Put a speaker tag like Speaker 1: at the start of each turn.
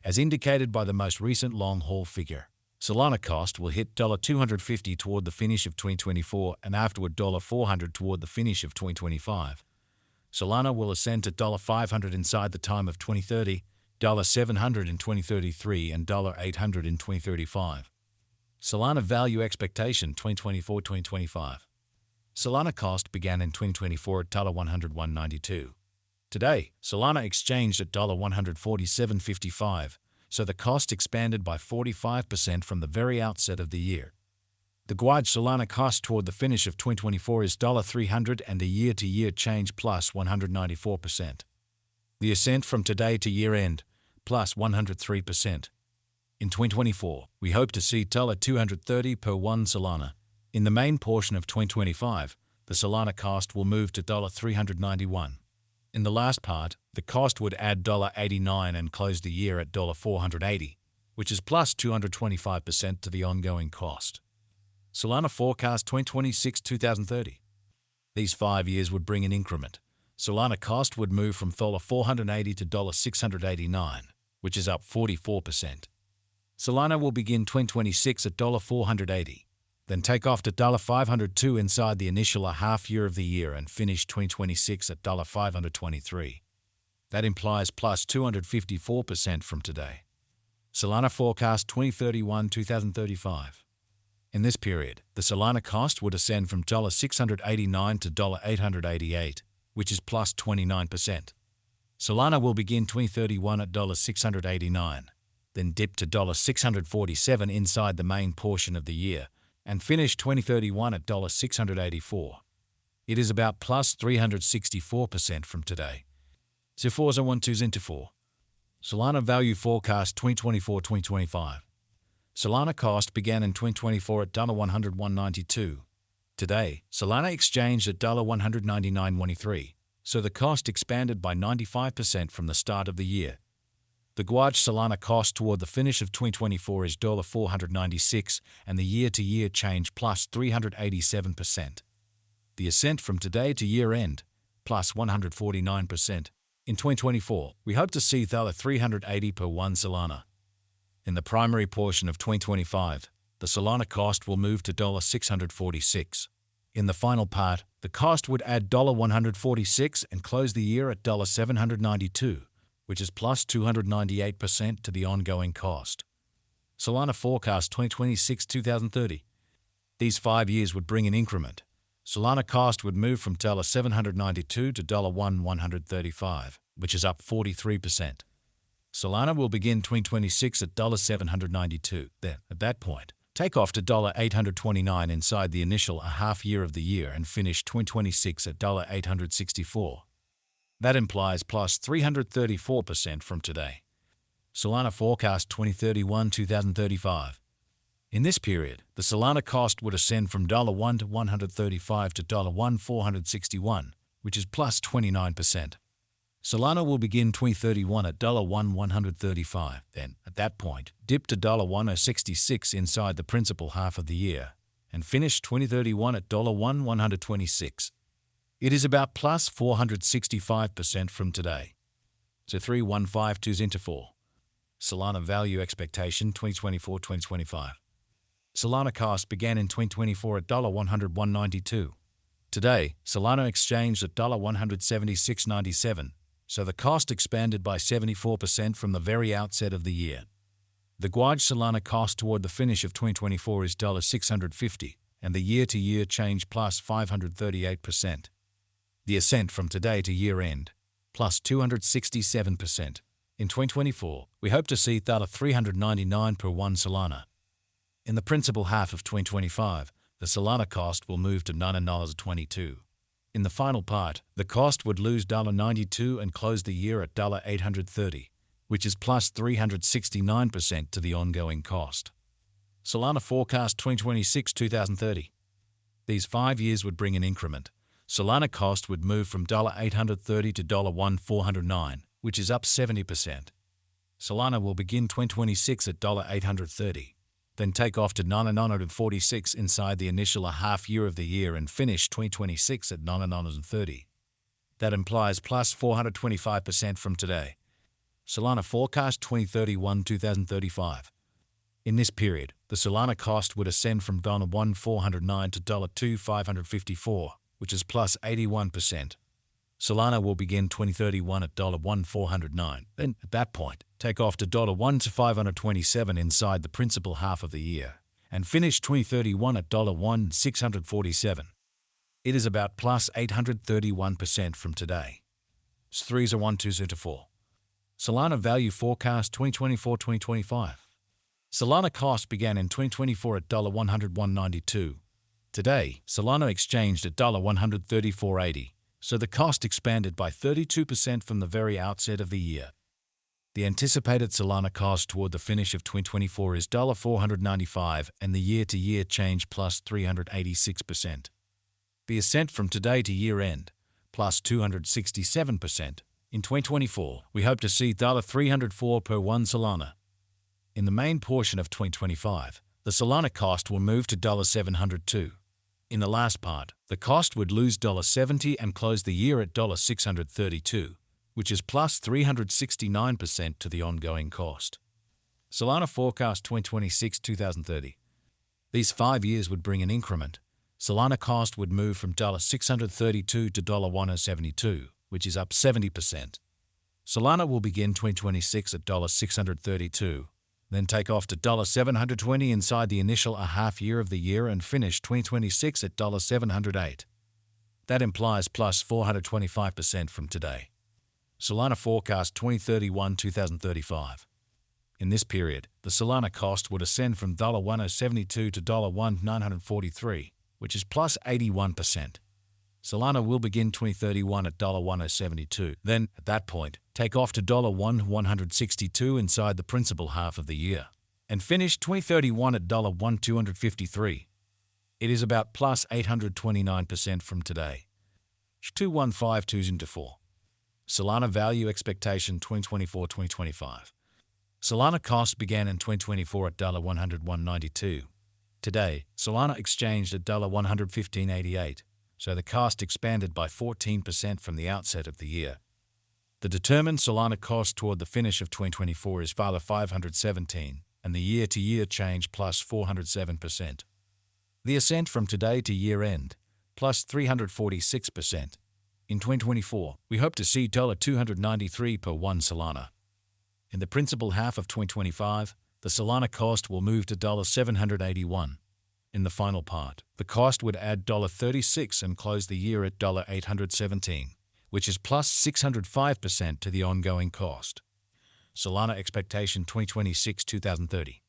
Speaker 1: as indicated by the most recent long-haul figure. Solana cost will hit $250 toward the finish of 2024 and afterward $400 toward the finish of 2025. Solana will ascend to $500 inside the time of 2030, $700 in 2033, and $800 in 2035. Solana value expectation 2024-2025. Solana cost began in 2024 at $101.92. Today, Solana exchanged at $147.55, so the cost expanded by 45% from the very outset of the year. The guide Solana cost toward the finish of 2024 is $300 and the year-to-year change plus 194%. The ascent from today to year-end, plus 103%. In 2024, we hope to see $230 per 1 Solana. In the main portion of 2025, the Solana cost will move to $391. In the last part, the cost would add $89 and close the year at $480, which is plus 225% to the ongoing cost. Solana forecast 2026-2030. These 5 years would bring an increment. Solana cost would move from $480 to $689, which is up 44%. Solana will begin 2026 at $480. Then take off to $502 inside the initial half year of the year and finish 2026 at $523. That implies plus 254% from today. Solana forecast 2031-2035. In this period, the Solana cost would ascend from $689 to $888, which is plus 29%. Solana will begin 2031 at $689, then dip to $647 inside the main portion of the year, and finish 2031 at $684. It is about plus 364% from today. Solana value forecast 2024-2025. Solana cost began in 2024 at $101.92. Today, Solana exchanged at $199.23, so the cost expanded by 95% from the start of the year. The guide Solana cost toward the finish of 2024 is $496 and the year-to-year change plus 387%. The ascent from today to year-end, plus 149%. In 2024, we hope to see $380 per 1 Solana. In the primary portion of 2025, the Solana cost will move to $646. In the final part, the cost would add $146 and close the year at $792. Which is plus 298% to the ongoing cost. Solana forecast 2026-2030. These 5 years would bring an increment. Solana cost would move from $792 to $135, which is up 43%. Solana will begin 2026 at $792. Then, at that point, take off to $829 inside the initial half year of the year and finish 2026 at $864. That implies plus 334% from today. Solana forecast 2031-2035. In this period, the Solana cost would ascend from $1 to $135 to $1,461, which is plus 29%. Solana will begin 2031 at $1,135, then, at that point, dip to $1,066 inside the principal half of the year, and finish 2031 at $1,126. It is about plus 465% from today. 3152-4. Solana value expectation 2024-2025. Solana cost began in 2024 at $101.92. Today, Solana exchanged at $176.97, so the cost expanded by 74% from the very outset of the year. The guide Solana cost toward the finish of 2024 is $650, and the year-to-year change plus 538%. The ascent from today to year-end, plus 267%. In 2024, we hope to see $399 per 1 Solana. In the principal half of 2025, the Solana cost will move to $9.22. In the final part, the cost would lose $92 and close the year at $830, which is plus 369% to the ongoing cost. Solana forecast 2026-2030. These 5 years would bring an increment. Solana cost would move from $830 to $1,409, which is up 70%. Solana will begin 2026 at $830, then take off to $946 inside the initial half year of the year and finish 2026 at $930. That implies plus 425% from today. Solana forecast 2031-2035. In this period, the Solana cost would ascend from $1,409 to $2,554, which is plus 81%. Solana will begin 2031 at $1,409, then at that point, take off to $1,527 inside the principal half of the year, and finish 2031 at $1,647. It is about plus 831% from today. 3s are 1, 2s into 4. Solana value forecast 2024-2025. Solana cost began in 2024 at $101.92. Today, Solana exchanged at $134.80, so the cost expanded by 32% from the very outset of the year. The anticipated Solana cost toward the finish of 2024 is $495, and the year-to-year change plus 386%. The ascent from today to year-end, plus 267%. In 2024, we hope to see $304 per 1 Solana. In the main portion of 2025, the Solana cost will move to $702. In the last part, the cost would lose $70 and close the year at $632, which is plus 369% to the ongoing cost. Solana forecast 2026-2030. These 5 years would bring an increment. Solana cost would move from $632 to $172, which is up 70%. Solana will begin 2026 at $632, then take off to $720 inside the initial half year of the year and finish 2026 at $708. That implies plus 425% from today. Solana forecast 2031-2035. In this period, the Solana cost would ascend from $172 to $1,943, which is plus 81%. Solana will begin 2031 at $172, then, at that point, take off to $162 inside the principal half of the year, and finish 2031 at $1,253. It is about plus 829% from today. 2152s into 4. Solana value expectation 2024-2025. Solana cost began in 2024 at $101.92. Today, Solana exchanged at $115.88. So the cost expanded by 14% from the outset of the year. The determined Solana cost toward the finish of 2024 is $517, and the year-to-year change plus 407%. The ascent from today to year-end, plus 346%. In 2024, we hope to see $293 per 1 Solana. In the principal half of 2025, the Solana cost will move to $781. In the final part, the cost would add $36 and close the year at $817, which is plus 605% to the ongoing cost. Solana expectation 2026-2030.